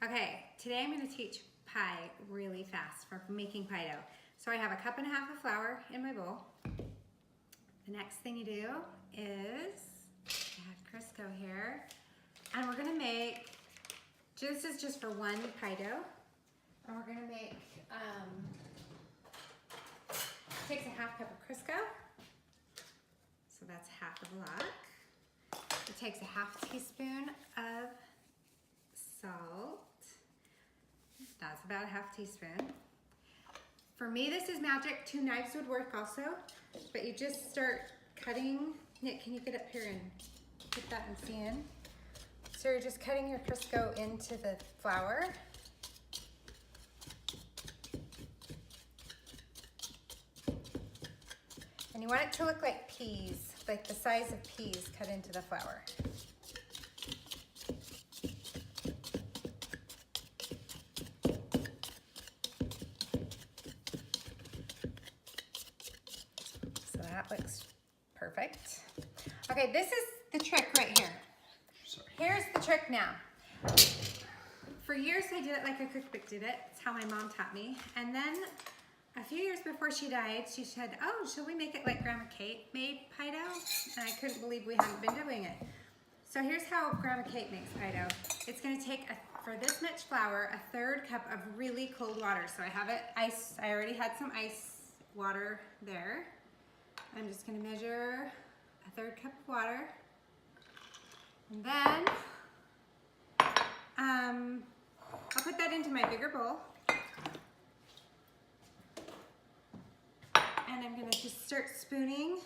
Okay, today I'm going to teach pie really fast for making pie dough. So I have a cup and a half of flour in my bowl. The next thing you do is add Crisco here. And we're going to make, this is just for one pie dough. And we're going to make, takes a half cup of Crisco. So that's half a block. It takes a half teaspoon of salt. That's about a half teaspoon. For me, this is magic. 2 knives would work also, but you just start cutting. Nick, can you get up here and put that and see in? So you're just cutting your Crisco into the flour. And you want it to look like peas, like the size of peas cut into the flour. So that looks perfect. Okay, this is the trick right here. Sorry. Here's the trick now. For years I did it like a cookbook did it. It's how my mom taught me. And then a few years before she died, she said, oh, should we make it like Grandma Kate made pie dough? And I couldn't believe we hadn't been doing it. So here's how Grandma Kate makes pie dough. It's gonna take, for this much flour, a 1/3 cup of really cold water. So I have it ice, I already had some ice water there. I'm just gonna measure a 1/3 cup of water. And then, I'll put that into my bigger bowl. And I'm gonna just start spooning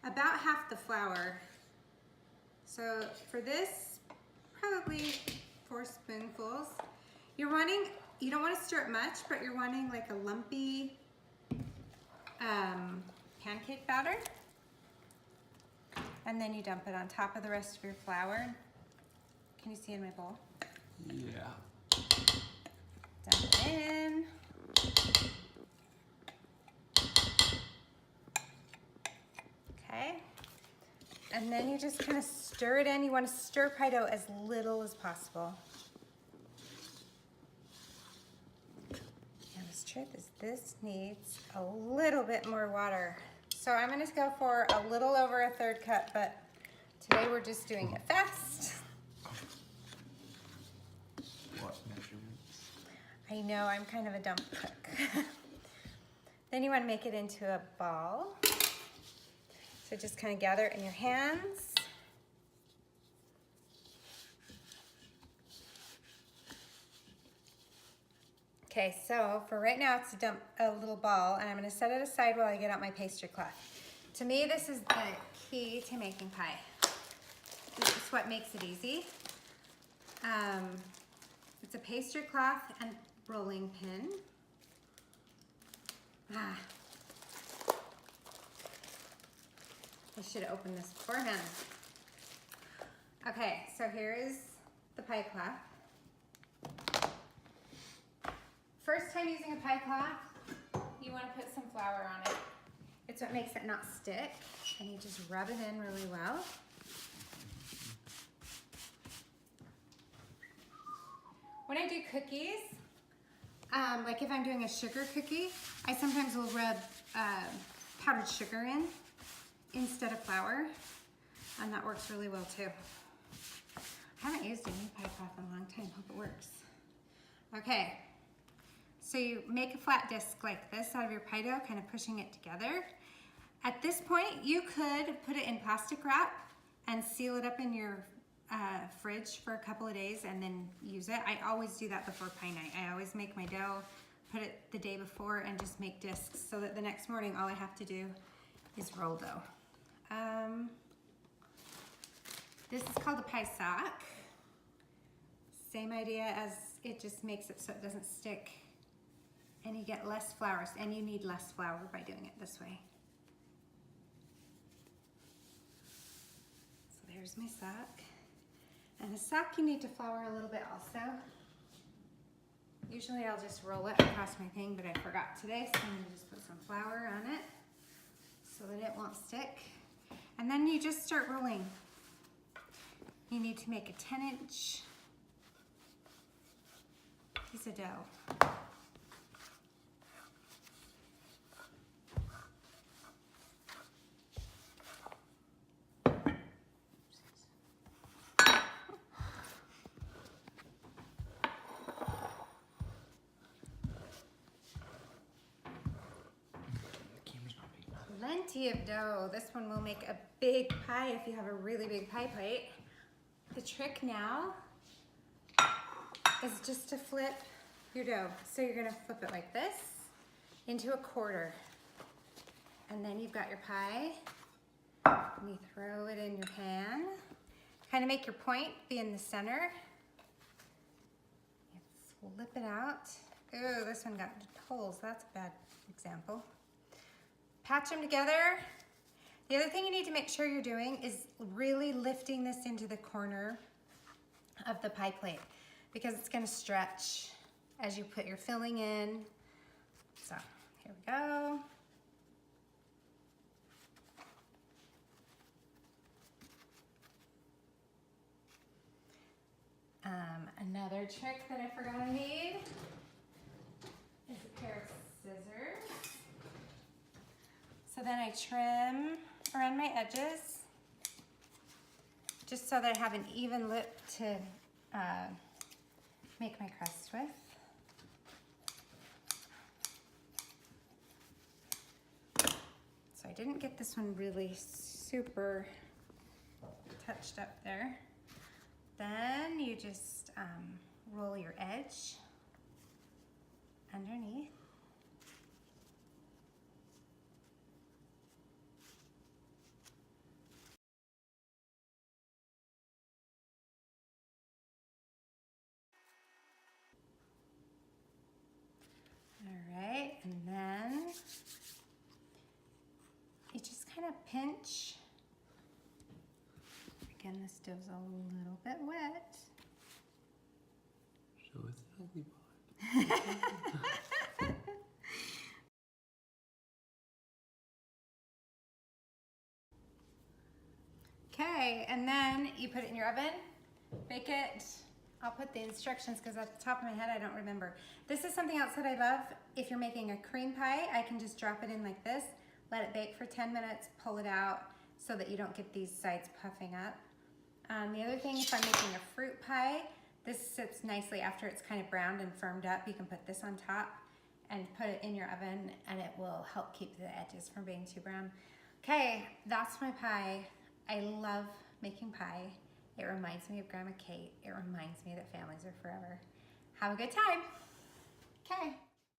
about half the flour. So for this, probably 4 spoonfuls. You're wanting, you don't wanna stir it much, but you're wanting like a lumpy pancake batter. And then you dump it on top of the rest of your flour. Can you see in my bowl? Yeah. Dump it in. Okay. And then you just kind of stir it in. You want to stir pie dough as little as possible. And the truth is this needs a little bit more water. So I'm going to go for a little over a 1/3 cup, but today we're just doing it fast. What measurements? I know, I'm kind of a dumb cook. Then you want to make it into a ball. So just kind of gather it in your hands. Okay, so for right now it's a little ball, and I'm going to set it aside while I get out my pastry cloth. To me, this is the key to making pie. This is what makes it easy. It's a pastry cloth and rolling pin. I should have opened this beforehand. Okay, so here is the pie cloth. First time using a pie cloth, you want to put some flour on it. It's what makes it not stick, and you just rub it in really well. When I do cookies, like if I'm doing a sugar cookie, I sometimes will rub powdered sugar in instead of flour, and that works really well too. I haven't used a new pie cloth in a long time, hope it works. Okay, so you make a flat disc like this out of your pie dough, kind of pushing it together. At this point, you could put it in plastic wrap and seal it up in your fridge for a couple of days and then use it. I always do that before pie night. I always make my dough, put it the day before, and just make discs so that the next morning all I have to do is roll dough. This is called a pie sock. Same idea as it just makes it so it doesn't stick, and you get less flour, and you need less flour by doing it this way. So there's my sock. And the sock you need to flour a little bit also. Usually I'll just roll it across my thing, but I forgot today, so I'm gonna just put some flour on it so that it won't stick. And then you just start rolling. You need to make a 10-inch piece of dough. The camera's not big enough. Plenty of dough. This one will make a big pie if you have a really big pie plate. The trick now is just to flip your dough. So you're gonna flip it like this into a quarter. And then you've got your pie. And you throw it in your pan. Kind of make your point be in the center. You flip it out. Ooh, this one got holes. That's a bad example. Patch them together. The other thing you need to make sure you're doing is really lifting this into the corner of the pie plate because it's gonna stretch as you put your filling in. So here we go. Another trick that I forgot I made is a pair of scissors. So then I trim around my edges just so that I have an even lip to make my crust with. So I didn't get this one really super touched up there. Then you just roll your edge underneath. All right, and then you just kind of pinch. Again, this dough's a little bit wet. Show us the ugly part. Okay, and then you put it in your oven, bake it. I'll put the instructions because at the top of my head I don't remember. This is something else that I love. If you're making a cream pie, I can just drop it in like this, let it bake for 10 minutes, pull it out so that you don't get these sides puffing up. The other thing, if I'm making a fruit pie, this sits nicely after it's kind of browned and firmed up. You can put this on top and put it in your oven and it will help keep the edges from being too brown. Okay, that's my pie. I love making pie. It reminds me of Grandma Kate. It reminds me that families are forever. Have a good time. Okay.